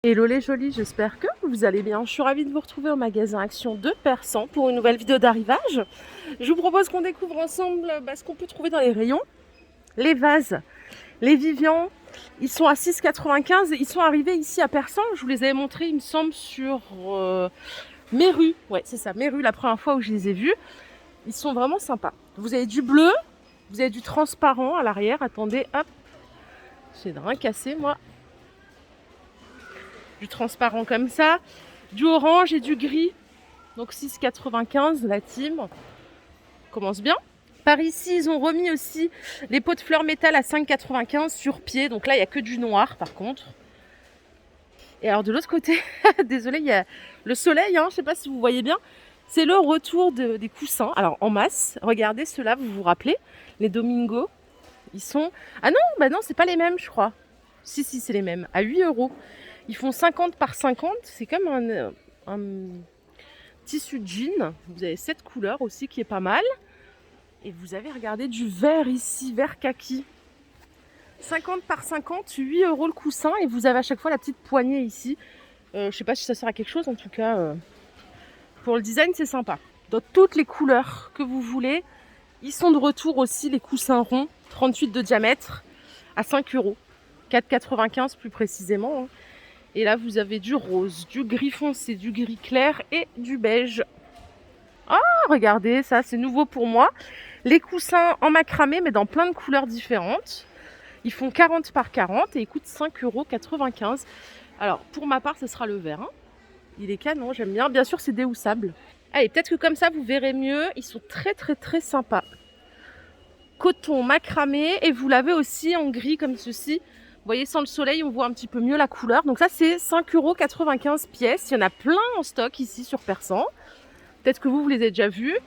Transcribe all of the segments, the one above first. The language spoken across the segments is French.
Hello les jolis, j'espère que vous allez bien. Je suis ravie de vous retrouver au magasin Action de Persan pour une nouvelle vidéo d'arrivage. Je vous propose qu'on découvre ensemble ce qu'on peut trouver dans les rayons. Les vases, les Vivian, ils sont à 6,95 et ils sont arrivés ici à Persan. Je vous les avais montrés, il me semble, sur Méru. Ouais, c'est ça, Méru, la première fois où je les ai vus. Ils sont vraiment sympas. Vous avez du bleu, vous avez du transparent à l'arrière. Attendez, hop, j'ai de rien cassé moi. Du transparent comme ça, du orange et du gris, donc 6,95 la team commence bien. Par ici ils ont remis aussi les pots de fleurs métal à 5,95 sur pied, donc là il n'y a que du noir par contre. Et alors de l'autre côté, désolé, il y a le soleil, je ne sais pas si vous voyez bien, c'est le retour des coussins, alors en masse. Regardez ceux-là, vous vous rappelez, les Domingo, ils sont... Ah non, bah non, c'est pas les mêmes je crois. Si, c'est les mêmes, à 8 €. Ils font 50 par 50, c'est comme un tissu de jean. Vous avez cette couleur aussi qui est pas mal. Et vous avez, regardé, du vert ici, vert kaki. 50 par 50, 8 € le coussin. Et vous avez à chaque fois la petite poignée ici. Je sais pas si ça sert à quelque chose, en tout cas, pour le design, c'est sympa. Dans toutes les couleurs que vous voulez. Ils sont de retour aussi, les coussins ronds, 38 de diamètre, à 5 €. 4,95 plus précisément. Et là, vous avez du rose, du gris foncé, du gris clair et du beige. Ah, regardez, ça, c'est nouveau pour moi. Les coussins en macramé, mais dans plein de couleurs différentes. Ils font 40 par 40 et ils coûtent 5,95 €. Alors, pour ma part, ce sera le vert. Il est canon, j'aime bien. Bien sûr, c'est déhoussable. Allez, peut-être que comme ça, vous verrez mieux. Ils sont très, très, très sympas. Coton macramé. Et vous l'avez aussi en gris comme ceci. Vous voyez, sans le soleil, on voit un petit peu mieux la couleur. Donc ça, c'est 5,95 € pièce. Il y en a plein en stock ici sur Persan. Peut-être que vous les avez déjà vus.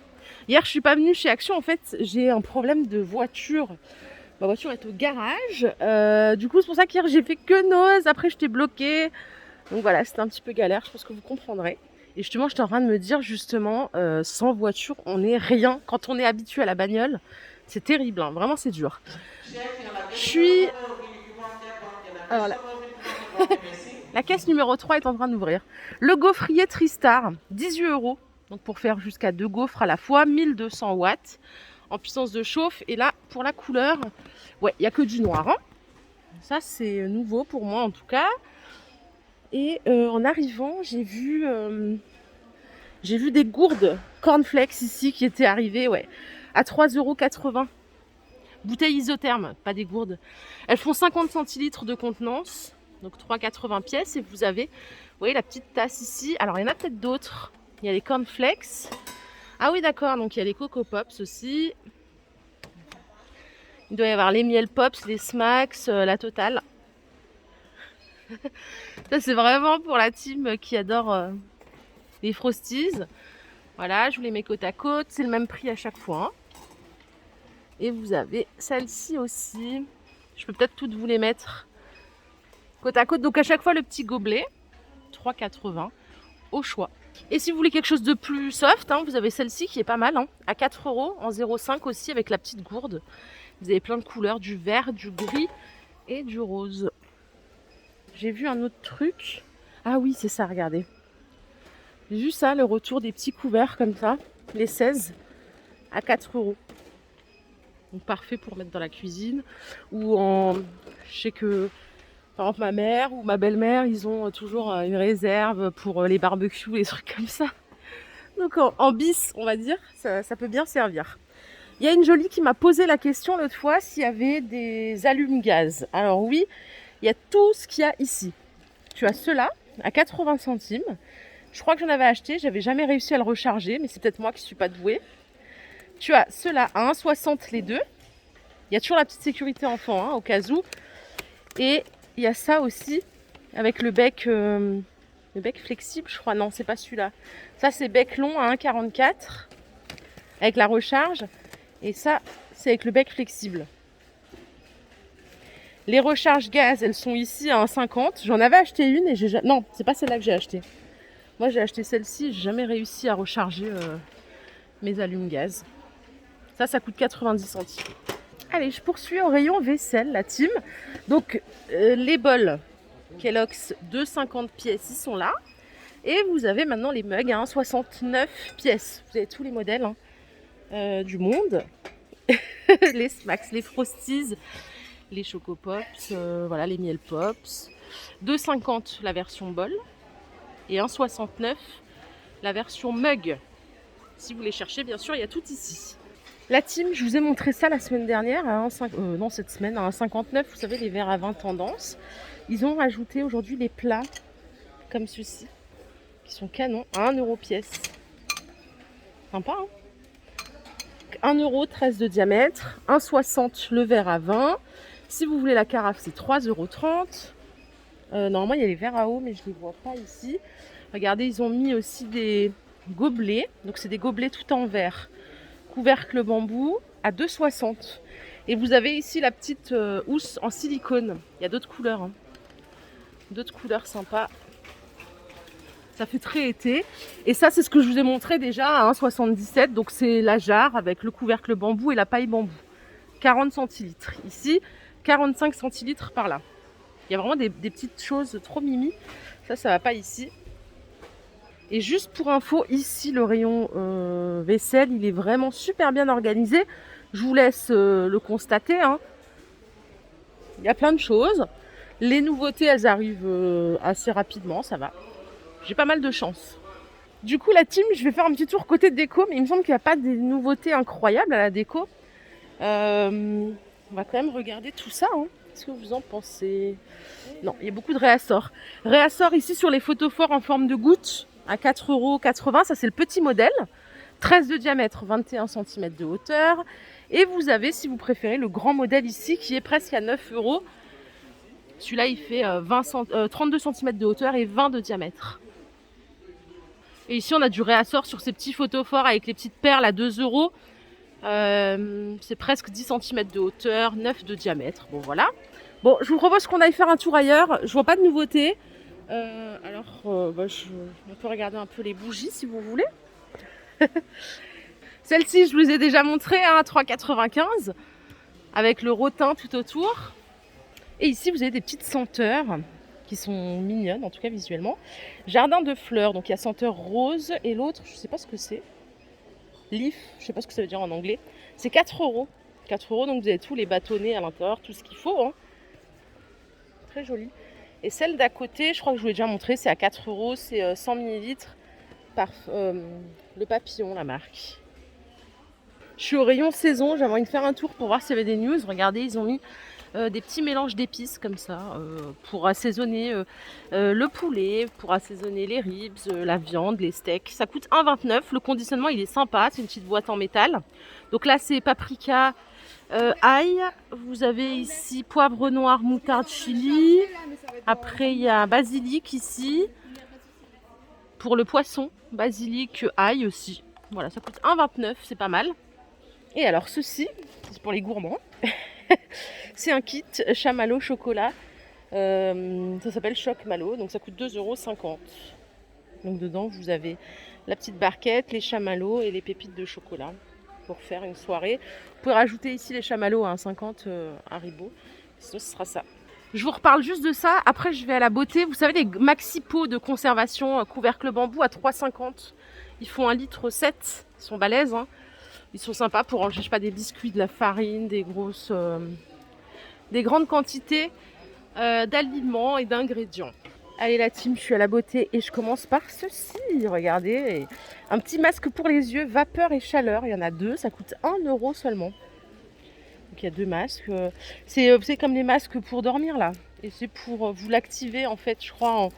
Hier, je ne suis pas venue chez Action. En fait, j'ai un problème de voiture. Ma voiture est au garage. Du coup, c'est pour ça qu'hier, j'ai fait que Noz. Après, j'étais bloquée. Donc voilà, c'était un petit peu galère. Je pense que vous comprendrez. Et justement, j'étais en train de me dire, justement, sans voiture, on n'est rien. Quand on est habitué à la bagnole, c'est terrible. Vraiment, c'est dur. Je suis... Alors là, la caisse numéro 3 est en train d'ouvrir. Le gaufrier Tristar, 18 €. Donc pour faire jusqu'à 2 gaufres à la fois, 1200 watts en puissance de chauffe. Et là, pour la couleur, ouais, il n'y a que du noir. Ça, c'est nouveau pour moi en tout cas. Et en arrivant, j'ai vu des gourdes cornflakes ici qui étaient arrivées, ouais, à 3,80 €. Bouteilles isothermes, pas des gourdes. Elles font 50 centilitres de contenance, donc 3,80 pièces. Et vous avez, vous voyez, la petite tasse ici. Alors, il y en a peut-être d'autres. Il y a les cornflakes. Ah oui, d'accord, donc il y a les Coco Pops aussi. Il doit y avoir les Miel Pops, les Smacks, la totale. Ça, c'est vraiment pour la team qui adore les Frosties. Voilà, je vous les mets côte à côte. C'est le même prix à chaque fois. Et vous avez celle-ci aussi. Je peux peut-être toutes vous les mettre côte à côte. Donc à chaque fois le petit gobelet, 3,80 € au choix. Et si vous voulez quelque chose de plus soft, vous avez celle-ci qui est pas mal, à 4 € en 0,5 aussi avec la petite gourde. Vous avez plein de couleurs, du vert, du gris et du rose. J'ai vu un autre truc. Ah oui, c'est ça, regardez. J'ai vu ça, le retour des petits couverts comme ça, les 16 à 4 €. Donc parfait pour mettre dans la cuisine. Ou je sais que par exemple ma mère ou ma belle-mère, ils ont toujours une réserve pour les barbecues, les trucs comme ça. Donc en bis, on va dire, ça peut bien servir. Il y a une jolie qui m'a posé la question l'autre fois s'il y avait des allumes-gaz. Alors oui, il y a tout ce qu'il y a ici. Tu as ceux-là à 80 centimes. Je crois que j'en avais acheté, j'avais jamais réussi à le recharger, mais c'est peut-être moi qui ne suis pas douée. Tu as ceux-là à 1,60 les deux. Il y a toujours la petite sécurité enfant, au cas où. Et il y a ça aussi, avec le bec flexible, je crois. Non, c'est pas celui-là. Ça, c'est bec long à 1,44 avec la recharge. Et ça, c'est avec le bec flexible. Les recharges gaz, elles sont ici à 1,50. J'en avais acheté une et j'ai... Non, c'est pas celle-là que j'ai acheté. Moi, j'ai acheté celle-ci. J'ai jamais réussi à recharger mes allumes-gaz. Ça coûte 90 centimes. Allez, je poursuis au rayon vaisselle, la team. Donc, les bols. Kellogg's de 50 pièces, ils sont là. Et vous avez maintenant les mugs à 69 pièces. Vous avez tous les modèles du monde. Les Smacks, les Frosties, les Choco Pops, voilà, les Miel Pops. 2,50 la version bol et 1,69 la version mug. Si vous les cherchez, bien sûr, il y a tout ici. La team, je vous ai montré ça la semaine dernière, à non cette semaine, à 1,59. Vous savez, les verres à 20 tendances. Ils ont rajouté aujourd'hui les plats comme ceux-ci, qui sont canons, à 1 euro pièce. Sympa, hein? 1 euro, 13 de diamètre, 1,60 le verre à 20. Si vous voulez la carafe, c'est 3,30 €. Normalement, il y a les verres à eau, mais je ne les vois pas ici. Regardez, ils ont mis aussi des gobelets. Donc, c'est des gobelets tout en verre. Couvercle bambou à 2,60 €. Et vous avez ici la petite housse en silicone. Il y a d'autres couleurs. D'autres couleurs sympas. Ça fait très été. Et ça, c'est ce que je vous ai montré déjà à 1,77 €. Donc, c'est la jarre avec le couvercle bambou et la paille bambou. 40 centilitres. Ici, 45 centilitres par là. Il y a vraiment des petites choses trop mimi. Ça va pas ici. Et juste pour info, ici, le rayon vaisselle, il est vraiment super bien organisé. Je vous laisse le constater. Il y a plein de choses. Les nouveautés, elles arrivent assez rapidement, ça va. J'ai pas mal de chance. Du coup, la team, je vais faire un petit tour côté déco, mais il me semble qu'il n'y a pas des nouveautés incroyables à la déco. On va quand même regarder tout ça. Qu'est-ce que vous en pensez? Non, il y a beaucoup de réassorts. Réassorts ici sur les photophores en forme de goutte à 4,80 €. Ça, c'est le petit modèle. 13 de diamètre, 21 cm de hauteur. Et vous avez, si vous préférez, le grand modèle ici qui est presque à 9 €. Celui-là, il fait 32 cm de hauteur et 20 de diamètre. Et ici, on a du réassort sur ces petits photophores avec les petites perles à 2 €. C'est presque 10 cm de hauteur, 9 de diamètre. Bon, voilà. Bon, je vous propose qu'on aille faire un tour ailleurs. Je vois pas de nouveautés. On peut regarder un peu les bougies si vous voulez. Celle-ci, je vous ai déjà montré à 3,95 € avec le rotin tout autour. Et ici, vous avez des petites senteurs qui sont mignonnes, en tout cas visuellement. Jardin de fleurs, donc il y a senteur rose et l'autre, je ne sais pas ce que c'est. Leaf, je ne sais pas ce que ça veut dire en anglais. C'est 4 €. 4 €, donc vous avez tous les bâtonnets à l'intérieur, tout ce qu'il faut. Très joli. Et celle d'à côté, je crois que je vous l'ai déjà montré, c'est à 4 €, c'est 100 ml par le papillon, la marque. Je suis au rayon saison, j'ai envie de faire un tour pour voir s'il y avait des news. Regardez, ils ont mis des petits mélanges d'épices comme ça pour assaisonner le poulet, pour assaisonner les ribs, la viande, les steaks. Ça coûte 1,29 €. Le conditionnement, il est sympa, c'est une petite boîte en métal. Donc là, c'est paprika, ail. Vous avez ici poivre noir, moutarde, chili. Après, il y a basilic ici. Pour le poisson, basilic, ail aussi. Voilà, ça coûte 1,29 €, c'est pas mal. Et alors ceci, c'est pour les gourmands. C'est un kit chamallow chocolat. Ça s'appelle Choc Malo, donc ça coûte 2,50 €. Donc dedans, vous avez la petite barquette, les chamallows et les pépites de chocolat pour faire une soirée. Vous pouvez rajouter ici les chamallows à 1,50 € Haribo. Sinon, ce sera ça. Je vous reparle juste de ça. Après, je vais à la beauté. Vous savez, les maxi pots de conservation couvercle bambou à 3,50 €. Ils font 1,7 litre. Ils sont balèzes. Ils sont sympas pour ranger, je sais pas, des biscuits, de la farine, des grandes quantités d'aliments et d'ingrédients. Allez la team, je suis à la beauté et je commence par ceci. Regardez, un petit masque pour les yeux, vapeur et chaleur. Il y en a 2, ça coûte 1 € seulement. Donc il y a 2 masques. C'est comme les masques pour dormir là. Et c'est pour vous l'activer en fait, je crois,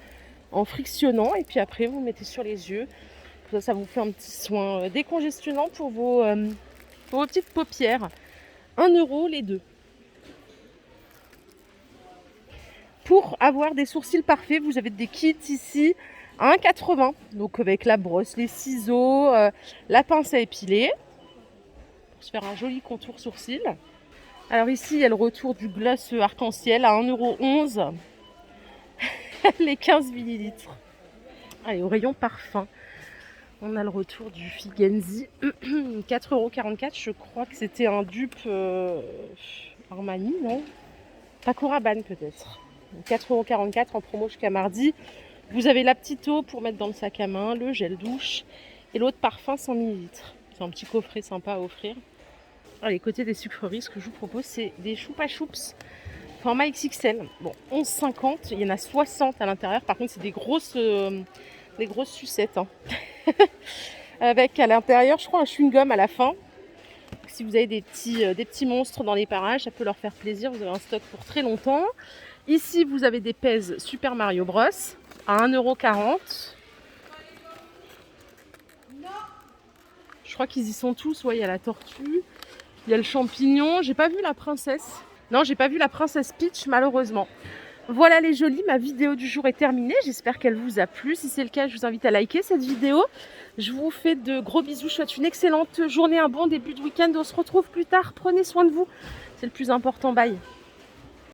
en frictionnant. Et puis après, vous le mettez sur les yeux. Ça vous fait un petit soin décongestionnant pour vos petites paupières. 1 € les deux. Pour avoir des sourcils parfaits, vous avez des kits ici à 1,80 €. Donc avec la brosse, les ciseaux, la pince à épiler. Pour se faire un joli contour sourcil. Alors ici, il y a le retour du gloss arc-en-ciel à 1,11 €. Les 15 ml. Allez, au rayon parfum. On a le retour du Figenzi, 4,44 €. Je crois que c'était un dupe Armani, non? Paco Rabanne peut-être. 4,44 € en promo jusqu'à mardi. Vous avez la petite eau pour mettre dans le sac à main, le gel douche et l'eau de parfum 100 ml. C'est un petit coffret sympa à offrir. Allez, côté des sucreries, ce que je vous propose, c'est des choupa choups format XXL. Bon, 11,50 €, il y en a 60 à l'intérieur. Par contre, c'est des grosses sucettes. Hein. Avec à l'intérieur, je crois, un chewing-gum à la fin. Si vous avez des petits monstres dans les parages, ça peut leur faire plaisir. Vous avez un stock pour très longtemps. Ici, vous avez des pèses Super Mario Bros. À 1,40 €. Je crois qu'ils y sont tous. Ouais, il y a la tortue, il y a le champignon. J'ai pas vu la princesse. Non, j'ai pas vu la princesse Peach, malheureusement. Voilà les jolis, ma vidéo du jour est terminée. J'espère qu'elle vous a plu. Si c'est le cas, je vous invite à liker cette vidéo. Je vous fais de gros bisous. Je souhaite une excellente journée, un bon début de week-end. On se retrouve plus tard. Prenez soin de vous. C'est le plus important. Bye.